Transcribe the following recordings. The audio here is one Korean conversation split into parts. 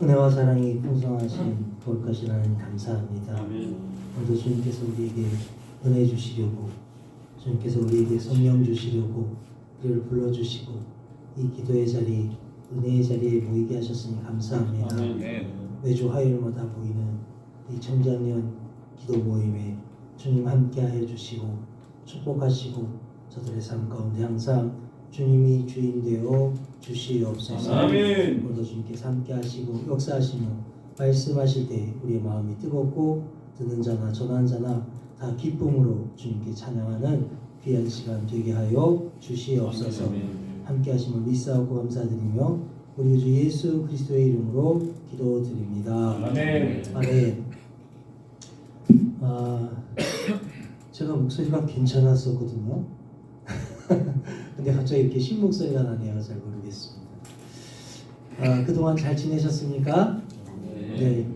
은혜와 사랑이 풍성하신 거룩하신 하나님 감사합니다. 아멘. 오늘도 주님께서 우리에게 은혜 주시려고, 주님께서 우리에게 성령 주시려고 우리를 불러주시고 이 기도의 자리, 은혜의 자리에 모이게 하셨으니 감사합니다. 아멘. 매주 화요일마다 모이는 이 청장년 기도 모임에 주님 함께하여 주시고 축복하시고 저들의 삶 가운데 항상 주님이 주인 되어 주시옵소서. 아멘. 오늘도 주님께서 함께하시고 역사하시며 말씀하실 때 우리의 마음이 뜨겁고 듣는 자나 전하는 자나 다 기쁨으로 주님께 찬양하는 귀한 시간 되게 하여 주시옵소서. 함께하심을 믿사오고 감사드리며 우리 주 예수 그리스도의 이름으로 기도드립니다. 아멘. 아멘. 제가 목소리가 괜찮았었거든요. 근데 갑자기 이렇게 쉰 목소리가 나네요. 잘 모르겠습니다. 그동안 잘 지내셨습니까? 네.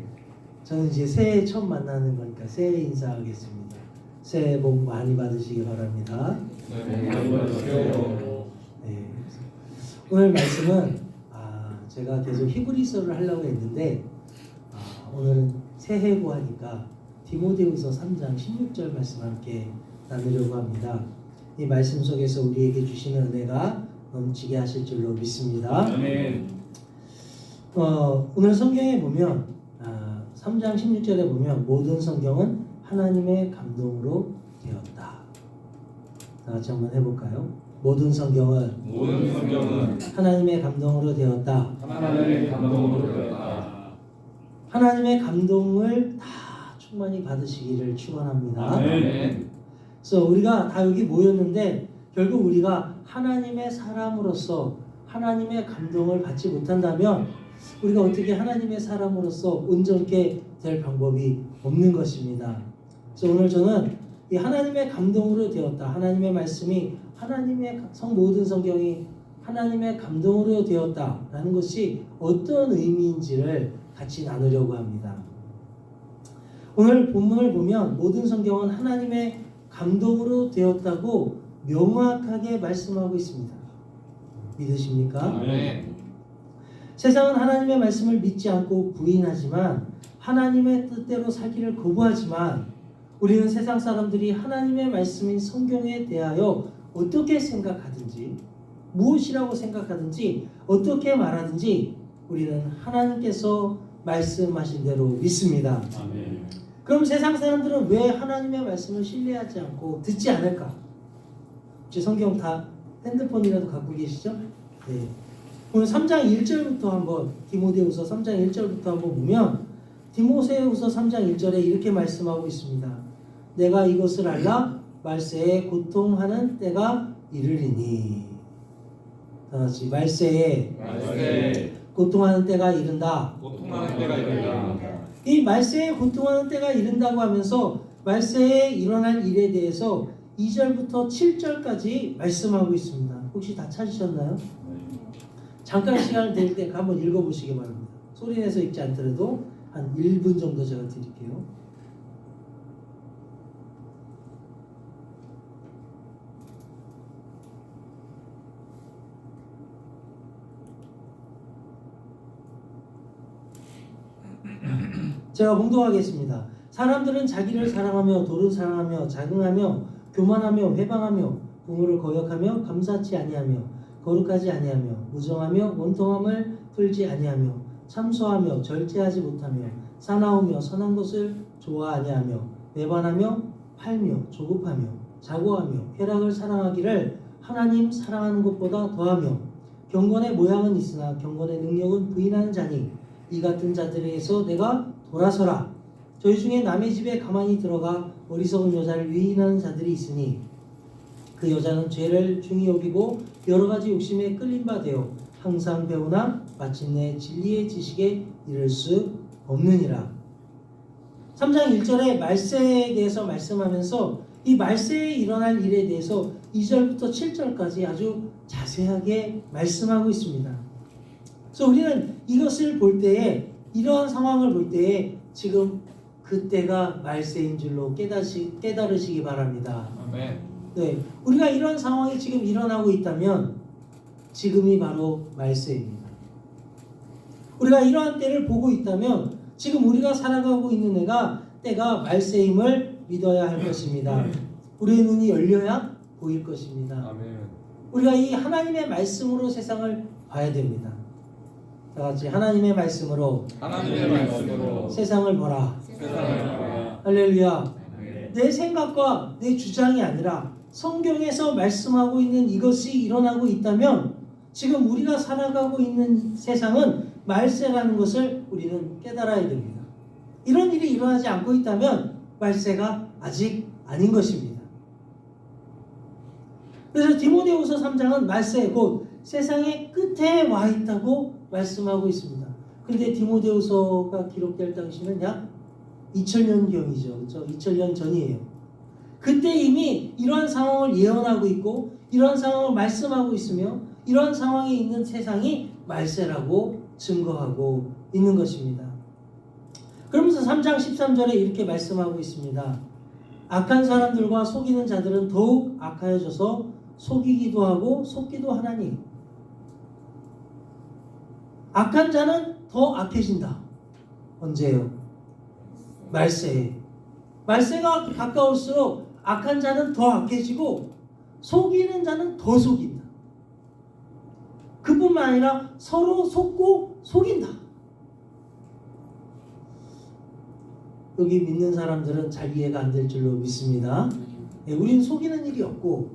저는 이제 새해 처음 만나는 거니까 새해 인사하겠습니다. 새해 복 많이 받으시기 바랍니다. 네. 오늘 말씀은 제가 계속 히브리서를 하려고 했는데 오늘은 새해고 하니까 디모데후서 3장 16절 말씀 함께 나누려고 합니다. 이 말씀 속에서 우리에게 주시는 은혜가 넘치게 하실 줄로 믿습니다. 아멘. 오늘 성경에 보면 3장 16절에 보면 모든 성경은 하나님의 감동으로 되었다. 다 같이 한번 해볼까요? 모든 성경은 하나님의 감동으로 되었다. 하나님의 감동으로 되었다. 하나님의 감동을 다 충만히 받으시기를 축원합니다. 아멘. 그래서 우리가 다 여기 모였는데 결국 우리가 하나님의 사람으로서 하나님의 감동을 받지 못한다면 우리가 어떻게 하나님의 사람으로서 온전케 될 방법이 없는 것입니다. 그래서 오늘 저는 이 하나님의 감동으로 되었다. 하나님의 말씀이 하나님의 모든 성경이 하나님의 감동으로 되었다라는 것이 어떤 의미인지를 같이 나누려고 합니다. 오늘 본문을 보면 모든 성경은 하나님의 감동으로 되었다고 명확하게 말씀하고 있습니다. 믿으십니까? 아멘. 세상은 하나님의 말씀을 믿지 않고 부인하지만 하나님의 뜻대로 살기를 거부하지만 우리는 세상 사람들이 하나님의 말씀인 성경에 대하여 어떻게 생각하든지 무엇이라고 생각하든지 어떻게 말하든지 우리는 하나님께서 말씀하신 대로 믿습니다. 아멘. 그럼 세상 사람들은 왜 하나님의 말씀을 신뢰하지 않고 듣지 않을까? 혹시 성경 다 핸드폰이라도 갖고 계시죠? 네. 오늘 3장 1절부터 한번 디모데후서 3장 1절부터 한번 보면 디모데후서 3장 1절에 이렇게 말씀하고 있습니다. 내가 이것을 알라 말세에 고통하는 때가 이르리니. 다 같이 말세에 고통하는 때가 이른다. 이 말세에 고통하는 때가 이른다고 하면서 말세에 일어날 일에 대해서 2절부터 7절까지 말씀하고 있습니다. 혹시 다 찾으셨나요? 잠깐 시간을 드릴 때 한번 읽어보시기 바랍니다. 소리 내서 읽지 않더라도 한 1분 정도 제가 드릴게요. 제가 봉독하겠습니다. 사람들은 자기를 사랑하며 도를 사랑하며 자긍하며 교만하며 회방하며 부모를 거역하며 감사치 아니하며 거룩하지 아니하며 무정하며 원통함을 풀지 아니하며 참소하며 절제하지 못하며 사나우며 선한 것을 좋아 아니하며 매반하며 팔며 조급하며 자고하며 쾌락을 사랑하기를 하나님 사랑하는 것보다 더하며 경건의 모양은 있으나 경건의 능력은 부인하는 자니 이 같은 자들에게서 내가 돌아서라. 저희 중에 남의 집에 가만히 들어가 어리석은 여자를 위인하는 자들이 있으니 그 여자는 죄를 중히 여기고 여러 가지 욕심에 끌린 바 되어 항상 배우나 마침내 진리의 지식에 이를 수 없느니라. 3장 1절에 말세에 대해서 말씀하면서 이 말세에 일어날 일에 대해서 2절부터 7절까지 아주 자세하게 말씀하고 있습니다. 그래서 우리는 이것을 볼 때에 이러한 상황을 볼 때에 지금 그때가 말세인 줄로 깨달으시기 바랍니다. 아멘. 네, 우리가 이런 상황이 지금 일어나고 있다면 지금이 바로 말세입니다. 우리가 이러한 때를 보고 있다면 지금 우리가 살아가고 있는 때가 말세임을 믿어야 할 것입니다. 우리의 눈이 열려야 보일 것입니다. 아멘. 우리가 이 하나님의 말씀으로 세상을 봐야 됩니다. 다 같이 하나님의 말씀으로 하나님의 말씀으로 세상을 보라. 세상을 보라. 할렐루야. 아멘. 내 생각과 내 주장이 아니라 성경에서 말씀하고 있는 이것이 일어나고 있다면 지금 우리가 살아가고 있는 세상은 말세라는 것을 우리는 깨달아야 됩니다. 이런 일이 일어나지 않고 있다면 말세가 아직 아닌 것입니다. 그래서 디모데후서 3장은 말세 곧 세상의 끝에 와 있다고 말씀하고 있습니다. 그런데 디모데후서가 기록될 당시는 약 2000년경이죠. 그렇죠? 2000년 전이에요. 그때 이미 이러한 상황을 예언하고 있고 이러한 상황을 말씀하고 있으며 이러한 상황에 있는 세상이 말세라고 증거하고 있는 것입니다. 그러면서 3장 13절에 이렇게 말씀하고 있습니다. 악한 사람들과 속이는 자들은 더욱 악하여져서 속이기도 하고 속기도 하나니 악한 자는 더 악해진다. 언제요? 말세에. 말세가 가까울수록 악한 자는 더 악해지고 속이는 자는 더 속인다. 그뿐만 아니라 서로 속고 속인다. 여기 믿는 사람들은 잘 이해가 안 될 줄로 믿습니다. 예, 우리는 속이는 일이 없고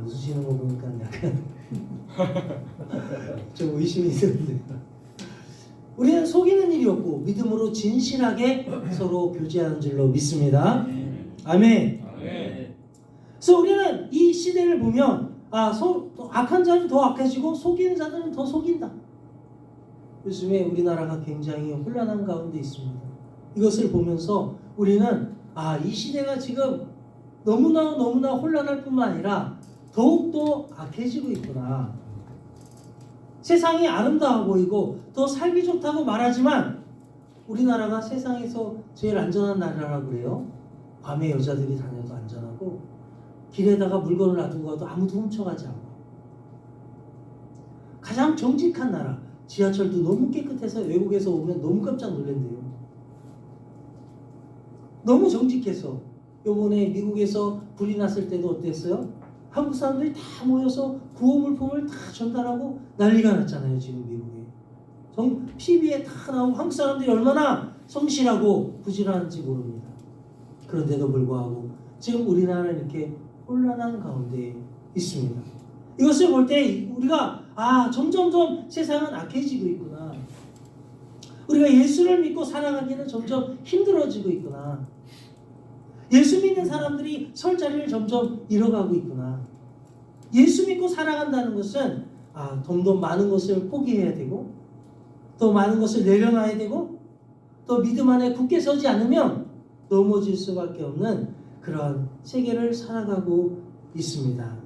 웃으시는 거 보니까 약간 좀 의심이 드는데 우리는 속이는 일이 없고 믿음으로 진실하게 서로 교제하는 줄로 믿습니다. 아멘. 아멘. 그래서 우리는 이 시대를 보면 악한 자는 더 악해지고 속이는 자들은 더 속인다. 요즘에 우리나라가 굉장히 혼란한 가운데 있습니다. 이것을 보면서 우리는 이 시대가 지금 너무나 혼란할 뿐만 아니라 더욱더 악해지고 있구나. 세상이 아름다워 보이고 더 살기 좋다고 말하지만 우리나라가 세상에서 제일 안전한 나라라고 그래요. 밤에 여자들이 다녀도 안전하고 길에다가 물건을 놔두고 가도 아무도 훔쳐가지 않고 가장 정직한 나라. 지하철도 너무 깨끗해서 외국에서 오면 너무 깜짝 놀란대요. 너무 정직해서. 요번에 미국에서 불이 났을 때도 어땠어요? 한국 사람들이 다 모여서 구호 물품을 다 전달하고 난리가 났잖아요. 지금 미국에 TV에 다 나오고 한국 사람들이 얼마나 성실하고 부지런한지 모릅니다. 그런데도 불구하고 지금 우리나라는 이렇게 혼란한 가운데 있습니다. 이것을 볼 때 우리가 점점점 세상은 악해지고 있구나. 우리가 예수를 믿고 살아가기는 점점 힘들어지고 있구나. 예수 믿는 사람들이 설 자리를 점점 잃어가고 있구나. 예수 믿고 살아간다는 것은 더 많은 것을 포기해야 되고 더 많은 것을 내려놔야 되고 또 믿음 안에 굳게 서지 않으면 넘어질 수밖에 없는 그런 세계를 살아가고 있습니다.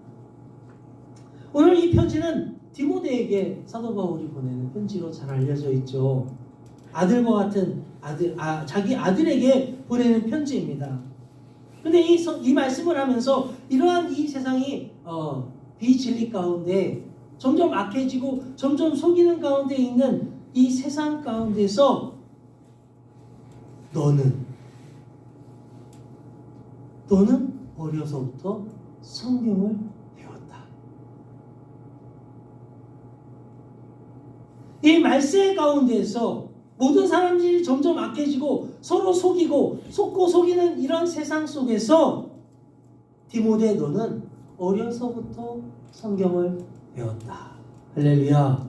오늘 이 편지는 디모데에게 사도 바울이 보내는 편지로 잘 알려져 있죠. 아들과 같은 자기 아들에게 보내는 편지입니다. 근데 이 말씀을 하면서 이러한 이 세상이 비진리 가운데 점점 악해지고 점점 속이는 가운데 있는 이 세상 가운데서 너는 어려서부터 성경을 배웠다. 이 말세 가운데에서 모든 사람들이 점점 악해지고 서로 속이고 속고 속이는 이런 세상 속에서 디모데 너는 어려서부터 성경을 배웠다. 할렐루야.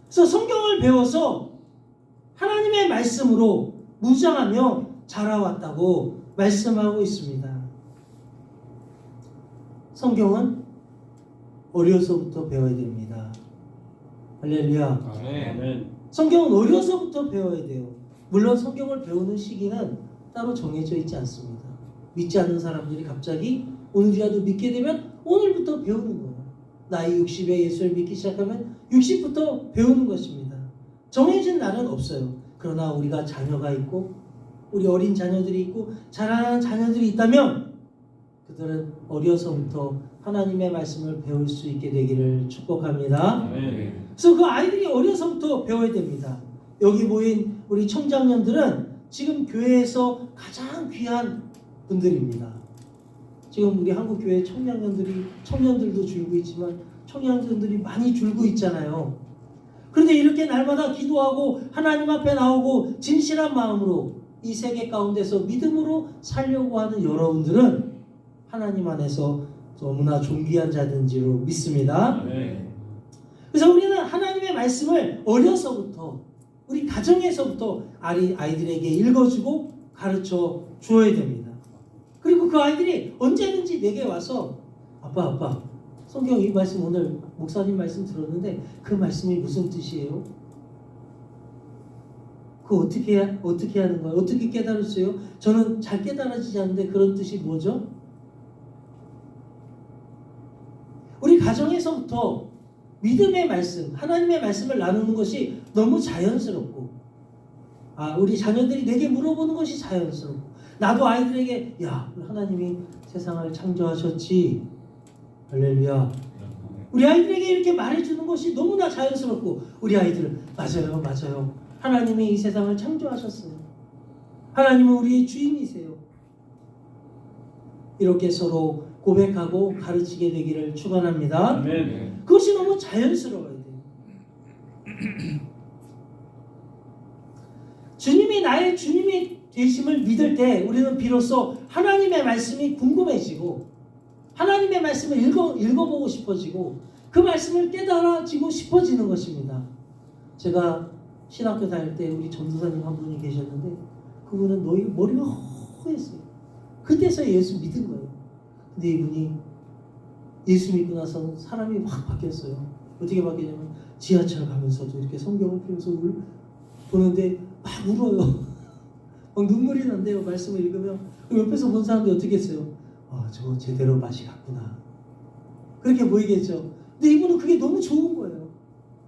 그래서 성경을 배워서 하나님의 말씀으로 무장하며 자라왔다고 말씀하고 있습니다. 성경은 어려서부터 배워야 됩니다. 할렐루야. 아멘. 성경은 어려서부터 배워야 돼요. 물론 성경을 배우는 시기는 따로 정해져 있지 않습니다. 믿지 않는 사람들이 갑자기 오늘이라도 믿게 되면 오늘부터 배우는 거예요. 나이 60에 예수를 믿기 시작하면 60부터 배우는 것입니다. 정해진 날은 없어요. 그러나 우리가 자녀가 있고 우리 어린 자녀들이 있고 자라나는 자녀들이 있다면 그들은 어려서부터 하나님의 말씀을 배울 수 있게 되기를 축복합니다. 아멘. 그래서 그 아이들이 어려서부터 배워야 됩니다. 여기 모인 우리 청장년들은 지금 교회에서 가장 귀한 분들입니다. 지금 우리 한국 교회 청년들도 줄고 있지만 청년들이 많이 줄고 있잖아요. 그런데 이렇게 날마다 기도하고 하나님 앞에 나오고 진실한 마음으로 이 세계 가운데서 믿음으로 살려고 하는 여러분들은 하나님 안에서 너무나 존귀한 자들인 줄로 믿습니다. 아멘. 그래서 우리는 하나님의 말씀을 어려서부터 우리 가정에서부터 아이들에게 읽어주고 가르쳐 주어야 됩니다. 그리고 그 아이들이 언제든지 내게 와서 아빠 성경 이 말씀 오늘 목사님 말씀 들었는데 그 말씀이 무슨 뜻이에요? 그거 어떻게 하는 거예요? 어떻게 깨달았어요? 저는 잘 깨달아지지 않는데 그런 뜻이 뭐죠? 우리 가정에서부터 믿음의 말씀, 하나님의 말씀을 나누는 것이 너무 자연스럽고 우리 자녀들이 내게 물어보는 것이 자연스럽고 나도 아이들에게 하나님이 세상을 창조하셨지 할렐루야 우리 아이들에게 이렇게 말해주는 것이 너무나 자연스럽고 우리 아이들은 맞아요 하나님이 이 세상을 창조하셨어요. 하나님은 우리의 주인이세요. 이렇게 서로 고백하고 가르치게 되기를 축원합니다. 아멘. 그것이 너무 자연스러워야 돼요. 주님이 나의 주님이 되심을 믿을 때 우리는 비로소 하나님의 말씀이 궁금해지고 하나님의 말씀을 읽어보고 싶어지고 그 말씀을 깨달아지고 싶어지는 것입니다. 제가 신학교 다닐 때 우리 전도사님 한 분이 계셨는데 그분은 머리가 허했어요. 그때서 예수 믿은 거예요. 근데 이분이 예수 믿고 나서 사람이 확 바뀌었어요. 어떻게 바뀌냐면 지하철 가면서도 이렇게 성경을 펴서 보는데 막 울어요. 막 눈물이 난대요. 말씀을 읽으면. 옆에서 본 사람들이 어떻게 했어요? 저거 제대로 맛이 갔구나. 그렇게 보이겠죠. 근데 이분은 그게 너무 좋은 거예요.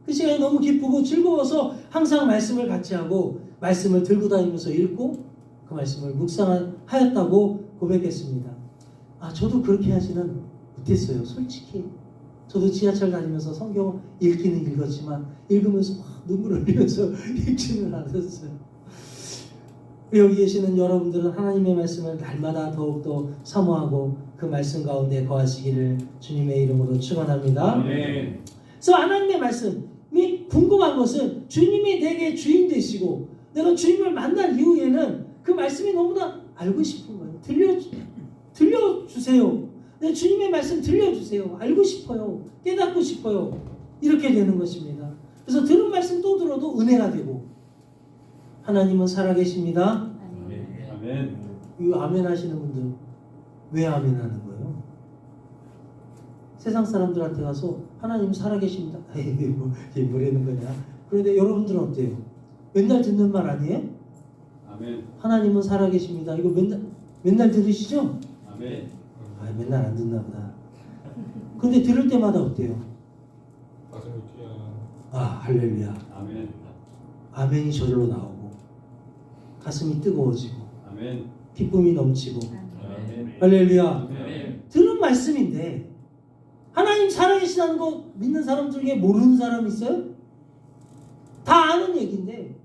그 시간이 너무 기쁘고 즐거워서 항상 말씀을 같이 하고 말씀을 들고 다니면서 읽고 그 말씀을 묵상하였다고 고백했습니다. 저도 그렇게 하지는 못했어요. 솔직히 저도 지하철 다니면서 성경 읽기는 읽었지만 읽으면서 막 눈물을 흘리면서 읽지는 않았어요. 여기 계시는 여러분들은 하나님의 말씀을 날마다 더욱더 사모하고 그 말씀 가운데 거하시기를 주님의 이름으로 축원합니다. 아멘. 그래서 하나님의 말씀이 궁금한 것은 주님이 내게 주인 되시고 내가 주님을 만난 이후에는 그 말씀이 너무나 알고 싶은 거예요. 들려주세요. 내 주님의 말씀 들려주세요. 알고 싶어요. 깨닫고 싶어요. 이렇게 되는 것입니다. 그래서 들은 말씀 또 들어도 은혜가 되고 하나님은 살아계십니다. 아멘. 이 아멘 하시는 분들 왜 아멘 하는 거예요? 세상 사람들한테 가서 하나님 살아계십니다. 뭐라는 거냐? 그런데 여러분들은 어때요? 맨날 듣는 말 아니에요? 아멘. 하나님은 살아계십니다. 이거 맨날 들으시죠? 아멘. 맨날 안 듣나 보다. 근데 들을 때마다 어때요? 가슴이 뛰어. 할렐루야. 아멘. 아멘이 저절로 나오고 가슴이 뜨거워지고 아멘. 기쁨이 넘치고 아멘. 할렐루야. 아멘. 들은 말씀인데 하나님 살아계시다는 거 믿는 사람 중에 모르는 사람 있어요? 다 아는 얘기인데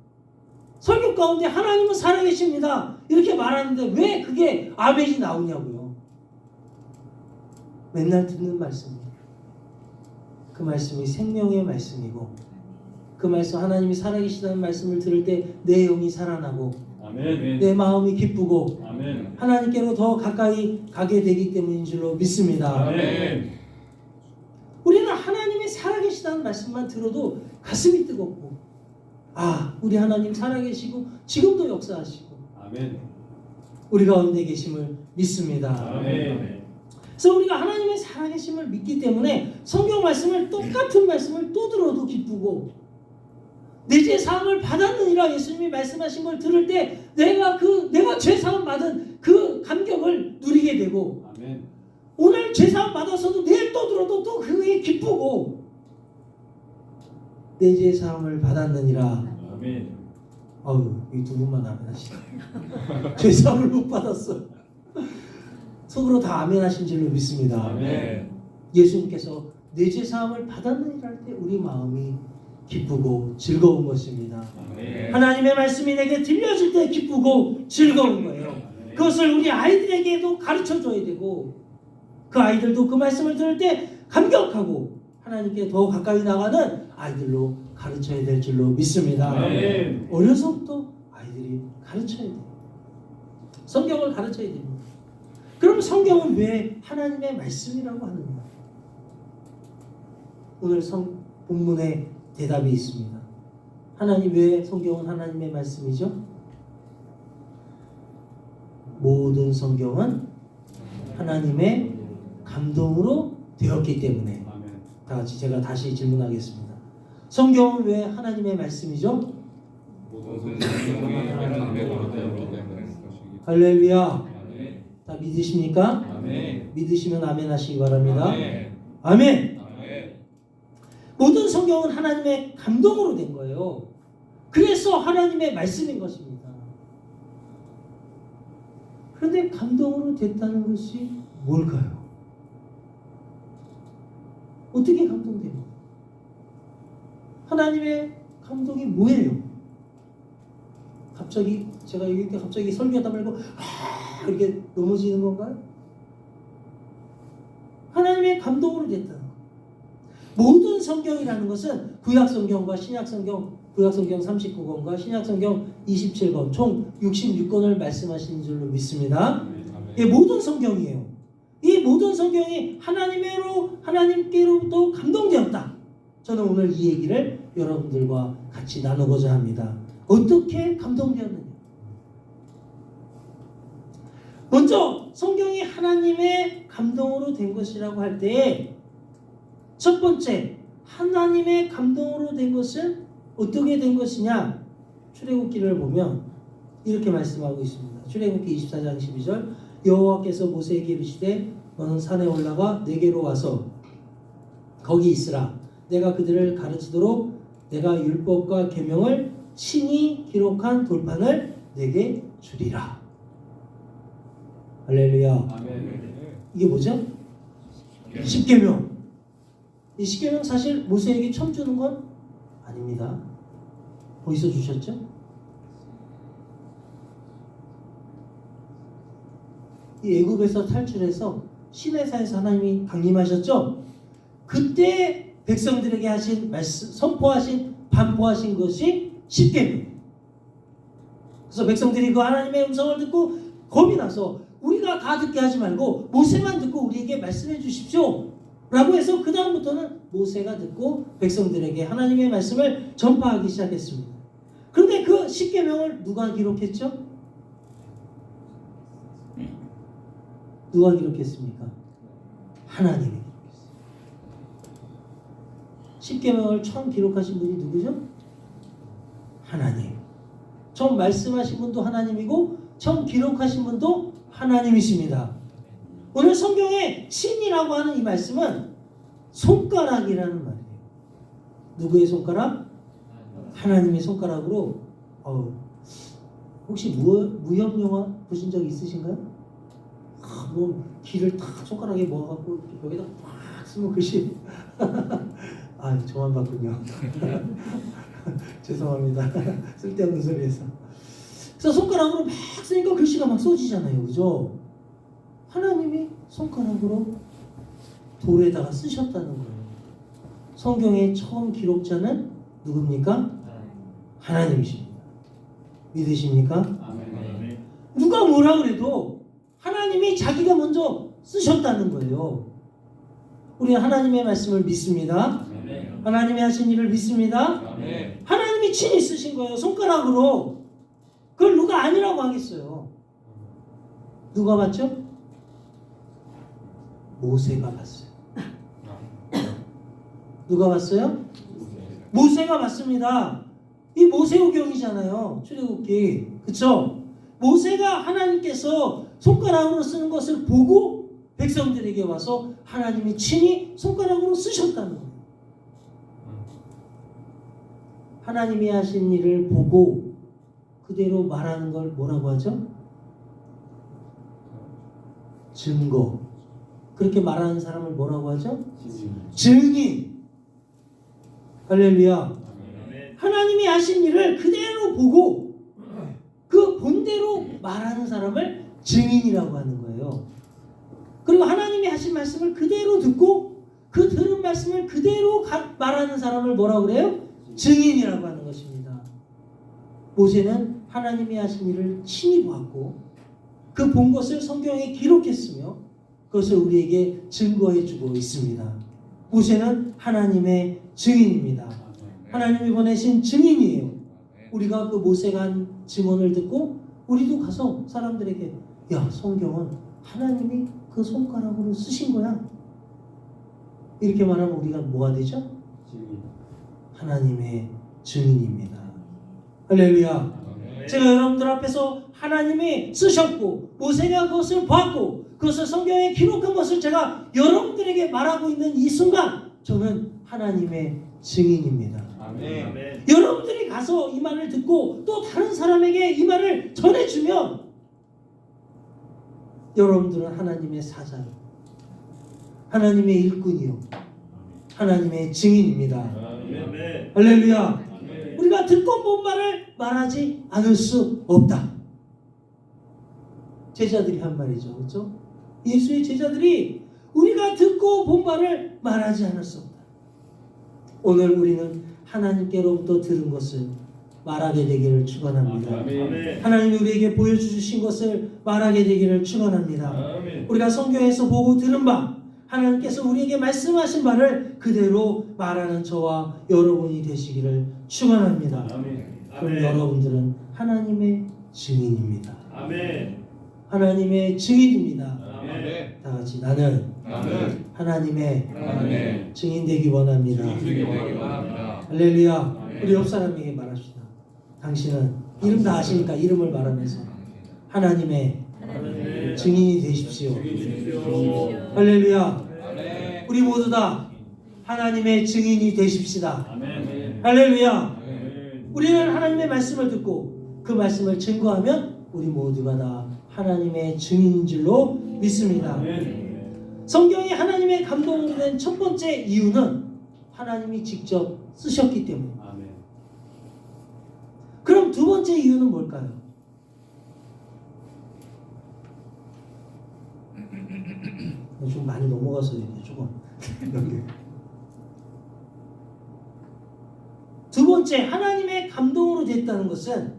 설교 가운데 하나님은 살아계십니다 이렇게 말하는데 왜 그게 아멘이 나오냐고요. 맨날 듣는 말씀이에요. 그 말씀이 생명의 말씀이고 그 말씀 하나님이 살아계시다는 말씀을 들을 때 내 영이 살아나고 아멘. 내 마음이 기쁘고 아멘. 하나님께로 더 가까이 가게 되기 때문인 줄로 믿습니다. 아멘. 우리는 하나님이 살아계시다는 말씀만 들어도 가슴이 뜨겁고 우리 하나님 살아계시고 지금도 역사하시고 아멘. 우리 가운데 계심을 믿습니다. 아멘. 그래서 우리가 하나님의 살아계심을 믿기 때문에 성경 말씀을 똑같은 말씀을 또 들어도 기쁘고 내 죄 사함을 받았느니라 예수님이 말씀하신 걸 들을 때 내가 죄 사함 받은 그 감격을 누리게 되고 아멘. 오늘 죄 사함 받아서도 내일 또 들어도 또 그게 기쁘고 내 죄 사함을 받았느니라. 아멘. 이 두 분만 아멘 하시네. 죄 사함을 못 받았어. 속으로 다 아멘 하신 줄로 믿습니다. 아멘. 예수님께서 내 죄 사함을 받았느니라 할 때 우리 마음이 기쁘고 즐거운 것입니다. 아멘. 하나님의 말씀이 내게 들려질 때 기쁘고 즐거운 거예요. 그것을 우리 아이들에게도 가르쳐줘야 되고 그 아이들도 그 말씀을 들을 때 감격하고 하나님께 더 가까이 나가는 아이들로 가르쳐야 될 줄로 믿습니다. 아멘. 어려서부터 아이들이 가르쳐야 돼요. 성경을 가르쳐야 됩니다. 그럼 성경은 왜 하나님의 말씀이라고 하는가? 오늘 본문에 대답이 있습니다. 하나님 왜 성경은 하나님의 말씀이죠? 모든 성경은 하나님의 감동으로 되었기 때문에. 아멘. 다 같이 제가 다시 질문하겠습니다. 성경은 왜 하나님의 말씀이죠? 모든 성경이 하나님의 감동으로 되었기 때문에. 할렐루야. 아멘. 다 믿으십니까? 아멘. 믿으시면 아멘 하시기 바랍니다. 아멘. 아멘. 아멘. 모든 성경은 하나님의 감동으로 된 거예요. 그래서 하나님의 말씀인 것입니다. 그런데 감동으로 됐다는 것이 뭘까요? 어떻게 감동돼요? 하나님의 감동이 뭐예요? 갑자기 제가 이렇게 갑자기 설교하다 말고 이렇게 넘어지는 건가요? 하나님의 감동으로 됐다는 거. 모든 성경이라는 것은 구약성경과 신약성경, 구약성경 39권과 신약성경 27권 총 66권을 말씀하시는 줄로 믿습니다. 이 모든 성경이에요. 이 모든 성경이 하나님께로부터 감동되었다. 저는 오늘 이 얘기를 여러분들과 같이 나누고자 합니다. 어떻게 감동되었느냐? 먼저 성경이 하나님의 감동으로 된 것이라고 할 때 첫 번째, 하나님의 감동으로 된 것은 어떻게 된 것이냐? 출애굽기를 보면 이렇게 말씀하고 있습니다. 출애굽기 24장 12절 여호와께서 모세에게 이르시되 너는 산에 올라가 내게로 와서 거기 있으라. 내가 그들을 가르치도록 내가 율법과 계명을 친히 기록한 돌판을 내게 주리라. 할렐루야. 아멘. 이게 뭐죠? 십계명. 이 십계명 사실 모세에게 처음 주는 건 아닙니다. 어디서 주셨죠? 이 애굽에서 탈출해서 시내산에서 하나님이 강림하셨죠? 그때 백성들에게 하신 말씀, 선포하신 반포하신 것이 십계명. 그래서 백성들이 그 하나님의 음성을 듣고 겁이 나서 우리가 다 듣게 하지 말고 모세만 듣고 우리에게 말씀해 주십시오 라고 해서 그 다음부터는 모세가 듣고 백성들에게 하나님의 말씀을 전파하기 시작했습니다. 그런데 그 십계명을 누가 기록했죠? 누가 기록했습니까? 하나님이 기록했어요. 십계명을 처음 기록하신 분이 누구죠? 하나님. 처음 말씀하신 분도 하나님이고 처음 기록하신 분도 하나님이십니다. 오늘 성경에 친이라고 하는 이 말씀은 손가락이라는 말이에요. 누구의 손가락? 하나님의 손가락으로. 혹시 무협 영화 보신 적 있으신가요? 뭐 길을 딱 손가락에 모아갖고 여기다 팍 쓰면 글씨. 저만 봤군요. 죄송합니다. 쓸데없는 소리에서. 그래서 손가락으로 막 쓰니까 글씨가 막 써지잖아요. 그죠? 하나님이 손가락으로 돌에다가 쓰셨다는 거예요. 성경의 처음 기록자는 누굽니까? 하나님이십니다. 믿으십니까? 아멘. 누가 뭐라 그래도 하나님이 자기가 먼저 쓰셨다는 거예요. 우리는 하나님의 말씀을 믿습니다. 아멘. 하나님이 하신 일을 믿습니다. 아멘. 하나님이 친히 쓰신 거예요. 손가락으로. 그걸 누가 아니라고 하겠어요. 누가 봤죠? 모세가 봤어요. 누가 봤어요? 모세가 봤습니다. 이 모세오경이잖아요. 출애굽기. 그쵸? 모세가 하나님께서 손가락으로 쓰는 것을 보고 백성들에게 와서 하나님이 친히 손가락으로 쓰셨다는 거예요. 하나님이 하신 일을 보고 그대로 말하는 걸 뭐라고 하죠? 증거. 그렇게 말하는 사람을 뭐라고 하죠? 증인. 할렐루야. 하나님이 하신 일을 그대로 보고 그 본대로 말하는 사람을 증인이라고 하는 거예요. 그리고 하나님이 하신 말씀을 그대로 듣고 그 들은 말씀을 그대로 말하는 사람을 뭐라고 그래요? 증인이라고 하는 것입니다. 모세는 하나님이 하신 일을 친히 보았고 그 본 것을 성경에 기록했으며 그것을 우리에게 증거해 주고 있습니다. 모세는 하나님의 증인입니다. 하나님이 보내신 증인이에요. 우리가 그 모세가 한 증언을 듣고 우리도 가서 사람들에게 야, 성경은 하나님이 그 손가락으로 쓰신 거야. 이렇게 말하면 우리가 뭐가 되죠? 증인. 하나님의 증인입니다. 할렐루야. 제가 여러분들 앞에서 하나님이 쓰셨고 모세가 그것을 봤고 그것을 성경에 기록한 것을 제가 여러분들에게 말하고 있는 이 순간 저는 하나님의 증인입니다. 아멘. 여러분들이 가서 이 말을 듣고 또 다른 사람에게 이 말을 전해주면 여러분들은 하나님의 사자요, 하나님의 일꾼이요, 하나님의 증인입니다. 아멘. 할렐루야. 아멘. 우리가 듣고 본 말을 말하지 않을 수 없다. 제자들이 한 말이죠. 그렇죠? 예수의 제자들이 우리가 듣고 본 말을 말하지 않을 수 없다. 오늘 우리는 하나님께로부터 들은 것을 말하게 되기를 축원합니다. 아멘. 하나님이 우리에게 보여주신 것을 말하게 되기를 축원합니다. 아멘. 우리가 성경에서 보고 들은 바 하나님께서 우리에게 말씀하신 바를 그대로 말하는 저와 여러분이 되시기를 축원합니다. 아멘. 그럼 여러분들은 하나님의 증인입니다. 아멘. 하나님의 증인입니다. 아멘. 다 같이 나는 하나님의 하나님의 증인 되기 원합니다. 증인이 되기 원합니다. 할렐루야. 우리 옆 사람에게 말합시다. 당신은 이름 다 아시니까 이름을 말하면서 하나님의 증인이 되십시오. 할렐루야. 아멘. 우리 모두 다 하나님의 증인이 되십시다. 아멘. 할렐루야. 아멘. 우리는 하나님의 말씀을 듣고 그 말씀을 증거하면 우리 모두가 다 하나님의 증인인 줄로 믿습니다. 아멘. 성경이 하나님의 감동으로 된 첫 번째 이유는 하나님이 직접 쓰셨기 때문에. 아멘. 그럼 두 번째 이유는 뭘까요? 좀 많이 넘어가서 이제 조금 두 번째, 하나님의 감동으로 됐다는 것은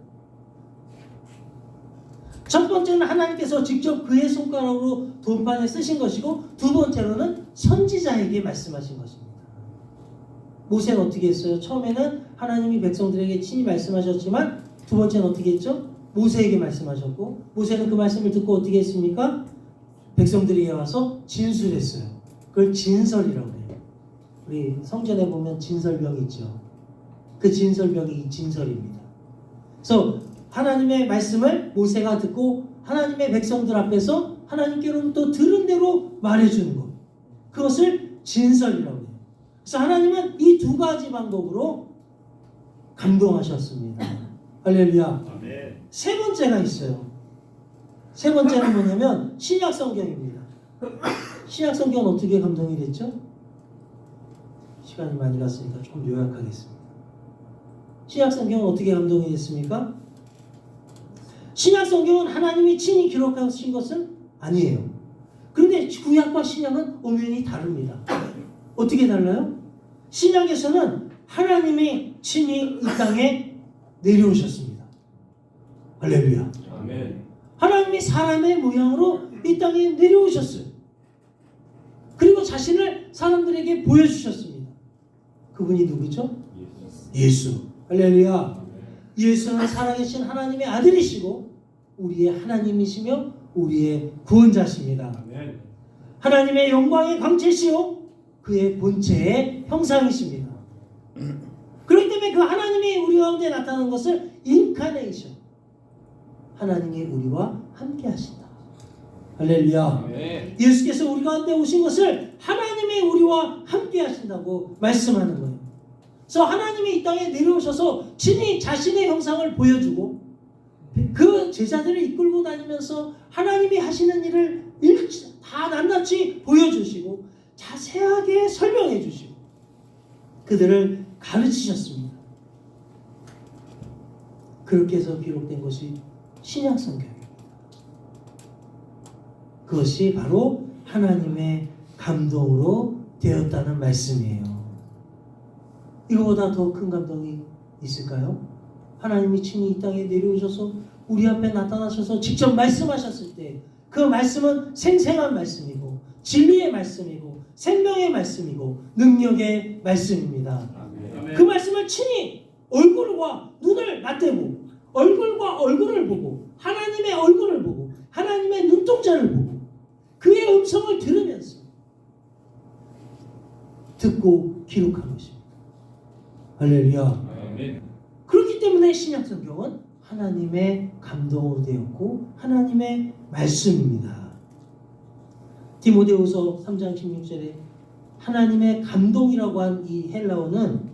첫 번째는 하나님께서 직접 그의 손가락으로 돈판에 쓰신 것이고 두 번째로는 선지자에게 말씀하신 것입니다. 모세는 어떻게 했어요? 처음에는 하나님이 백성들에게 친히 말씀하셨지만 두 번째는 어떻게 했죠? 모세에게 말씀하셨고 모세는 그 말씀을 듣고 어떻게 했습니까? 백성들에게 와서 진술했어요. 그걸 진설이라고 해요. 우리 성전에 보면 진설병이 있죠. 그 진설병이 이 진설입니다. 그래서 하나님의 말씀을 모세가 듣고 하나님의 백성들 앞에서 하나님께로부터 들은 대로 말해주는 것. 그것을 진설이라고 해요. 그래서 하나님은 이 두 가지 방법으로 감동하셨습니다. 할렐루야. 아멘. 세 번째가 있어요. 세 번째는 뭐냐면 신약 성경입니다. 신약 성경은 어떻게 감동이 됐죠? 시간이 많이 갔으니까 좀 요약하겠습니다. 신약 성경은 어떻게 감동이 됐습니까? 신약 성경은 하나님이 친히 기록하신 것은 아니에요. 그런데 구약과 신약은 엄연히 다릅니다. 어떻게 달라요? 신약에서는 하나님이 친히 이 땅에 내려오셨습니다. 할렐루야. 아멘. 하나님이 사람의 모양으로 이 땅에 내려오셨어요. 그리고 자신을 사람들에게 보여주셨습니다. 그분이 누구죠? 예수. 할렐루야. 예수는 살아계신 하나님의 아들이시고 우리의 하나님이시며 우리의 구원자십니다. 아멘. 하나님의 영광의 광채시요 그의 본체의 형상이십니다. 그렇기 때문에 그 하나님이 우리 가운데 나타나는 것을 인카네이션, 하나님이 우리와 함께 하신다. 할렐루야. 아멘. 예수께서 우리 가운데 오신 것을 하나님이 우리와 함께 하신다고 말씀하는 거예요. 그래서 하나님이 이 땅에 내려오셔서 친히 자신의 형상을 보여주고 그 제자들을 이끌고 다니면서 하나님이 하시는 일을 다 낱낱이 보여주시고 자세하게 설명해 주시고 그들을 가르치셨습니다. 그렇게 해서 기록된 것이 신약 성경입니다. 그것이 바로 하나님의 감동으로 되었다는 말씀이에요. 이거보다 더 큰 감동이 있을까요? 하나님이 친히 이 땅에 내려오셔서 우리 앞에 나타나셔서 직접 말씀하셨을 때 그 말씀은 생생한 말씀이고 진리의 말씀이고 생명의 말씀이고 능력의 말씀입니다. 아멘. 그 말씀을 친히 얼굴과 눈을 맞대고 얼굴과 얼굴을 보고 하나님의 얼굴을 보고 하나님의 눈동자를 보고 그의 음성을 들으면서 듣고 기록한 것입니다. 할렐루야. 아멘. 그렇기 때문에 신약 성경은 하나님의 감동으로 되었고 하나님의 말씀입니다. 디모데후서 3장 16절에 하나님의 감동이라고 한 이 헬라어는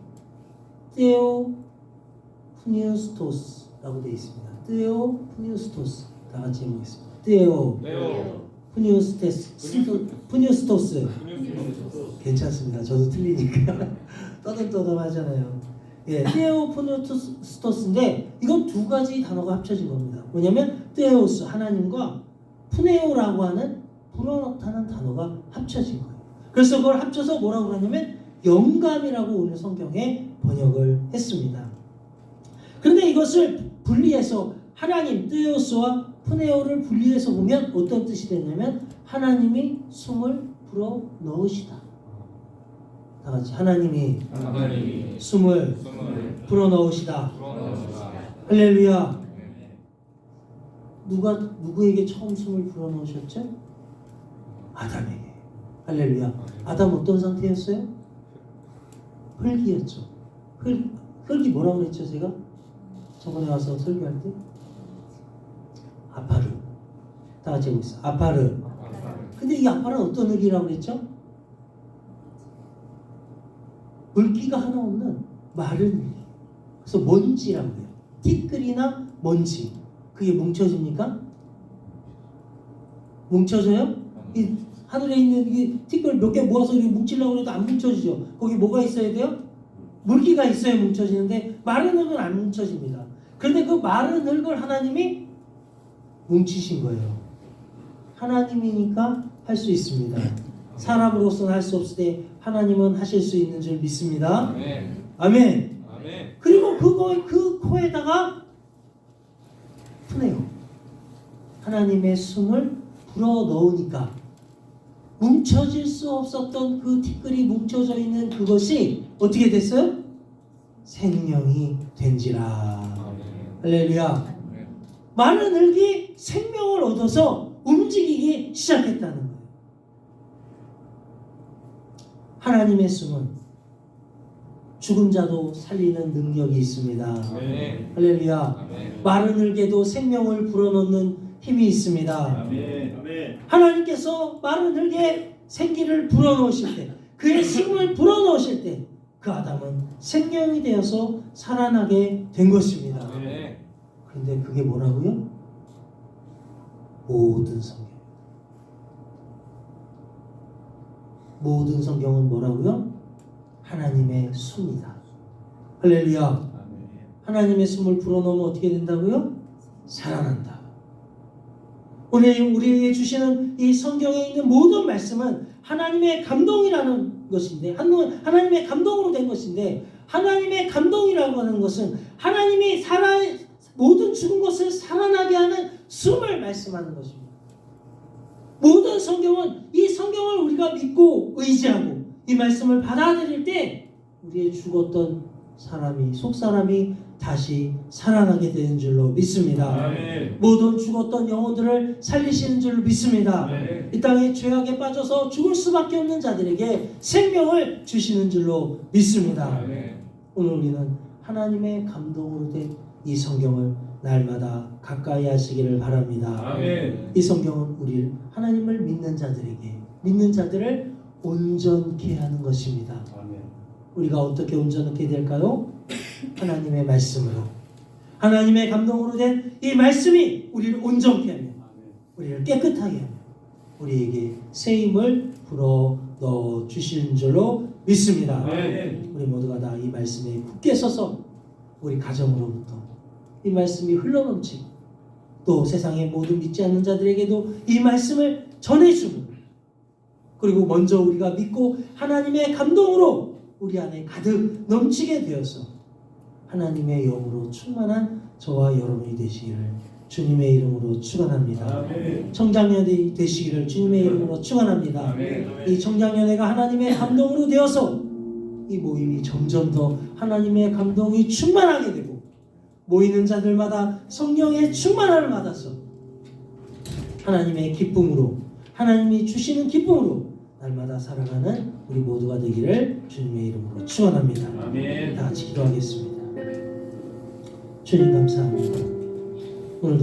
테오프니우스토스라고 되어 있습니다. 테오프니우스토스 다 같이 해보겠습니다. 네오. 프니우스토스 괜찮습니다. 저도 틀리니까 떠듬떠듬하잖아요. 예, 테오프니우스토스인데 이건 두 가지 단어가 합쳐진 겁니다. 뭐냐면 테오스 하나님과 푸네오라고 하는 불어넣다는 단어가 합쳐진 거예요. 그래서 그걸 합쳐서 뭐라고 그러냐면 영감이라고 오늘 성경에 번역을 했습니다. 그런데 이것을 분리해서 하나님 테오스와 푸네오를 분리해서 보면 어떤 뜻이 되냐면 하나님이 숨을 불어 넣으시다. 다 같이 하나님이 숨을 불어 넣으시다. 할렐루야. 누구에게 처음 숨을 불어 넣으셨죠? 아담에게. 할렐루야. 아담 어떤 상태였어요? 흙이었죠. 흙이 뭐라고 그랬죠 제가? 저번에 와서 설교할 때? 아파르. 다 같이 해보고 있어요. 아파르. 근데 이 아파르는 어떤 흙이라고 그랬죠? 물기가 하나 없는 마른 흙. 그래서 먼지라고 해요. 티끌이나 먼지. 그게 뭉쳐집니까? 뭉쳐져요? 이 하늘에 있는 이 티끌 몇 개 모아서 이렇게 뭉치려고 해도 안 뭉쳐지죠. 거기 뭐가 있어야 돼요? 물기가 있어야 뭉쳐지는데 마른 흙은 안 뭉쳐집니다. 그런데 그 마른 흙을 하나님이 뭉치신 거예요. 하나님이니까 할 수 있습니다. 사람으로서는 할 수 없을 때 하나님은 하실 수 있는 줄 믿습니다. 아멘. 아멘. 아멘. 그리고 그 코에다가 푸네요. 하나님의 숨을 불어 넣으니까 뭉쳐질 수 없었던 그 티끌이 뭉쳐져 있는 그것이 어떻게 됐어요? 생명이 된지라. 할렐루야. 많은 흙이 생명을 얻어서 움직이기 시작했다는 거예요. 하나님의 숨은 죽은 자도 살리는 능력이 있습니다. 아멘. 할렐루야. 아멘. 마른 흙에도 생명을 불어넣는 힘이 있습니다. 아멘. 하나님께서 마른 흙에 생기를 불어넣으실 때, 그의 숨을 불어넣으실 때, 그 아담은 생명이 되어서 살아나게 된 것입니다. 아멘. 그런데 그게 뭐라고요? 모든 성경. 모든 성경은 뭐라고요? 하나님의 숨이다. 할렐루야. 하나님의 숨을 불어넣으면 어떻게 된다고요? 살아난다. 오늘 우리에게 주시는 이 성경에 있는 모든 말씀은 하나님의 감동이라는 것인데, 하나님의 감동으로 된 것인데, 하나님의 감동이라고 하는 것은 하나님이 모든 죽은 것을 살아나게 하는 숨을 말씀하는 것입니다. 모든 성경은 이 성경을 우리가 믿고 의지하고 이 말씀을 받아들일 때 우리의 죽었던 속사람이 다시 살아나게 되는 줄로 믿습니다. 아멘. 모든 죽었던 영혼들을 살리시는 줄로 믿습니다. 아멘. 이 땅에 죄악에 빠져서 죽을 수밖에 없는 자들에게 생명을 주시는 줄로 믿습니다. 아멘. 오늘 우리는 하나님의 감동으로 된 이 성경을 날마다 가까이 하시기를 바랍니다. 아멘. 이 성경은 우리 하나님을 믿는 자들을 온전케 하는 것입니다. 아멘. 우리가 어떻게 온전케 될까요? 하나님의 말씀으로, 하나님의 감동으로 된 이 말씀이 우리를 온전케 하며 우리를 깨끗하게 하며 우리에게 새 힘을 불어 넣어 주시는 줄로 믿습니다. 아멘. 우리 모두가 다 이 말씀에 굳게 서서 우리 가정으로부터 이 말씀이 흘러넘치고 또 세상의 모든 믿지 않는 자들에게도 이 말씀을 전해주고 그리고 먼저 우리가 믿고 하나님의 감동으로 우리 안에 가득 넘치게 되어서 하나님의 영으로 충만한 저와 여러분이 되시기를 주님의 이름으로 축원합니다. 아멘. 청장년이 되시기를 주님의 이름으로 축원합니다. 이 청장년회가 하나님의 감동으로 되어서 이 모임이 점점 더 하나님의 감동이 충만하게 되고 모이는 자들마다 성령의 충만함을 받아서 하나님의 기쁨으로 하나님이 주시는 기쁨으로 날마다 살아가는 우리 모두가 되기를 주님의 이름으로 축원합니다. 아멘. 다 같이 기도하겠습니다. 주님 감사합니다. 오늘도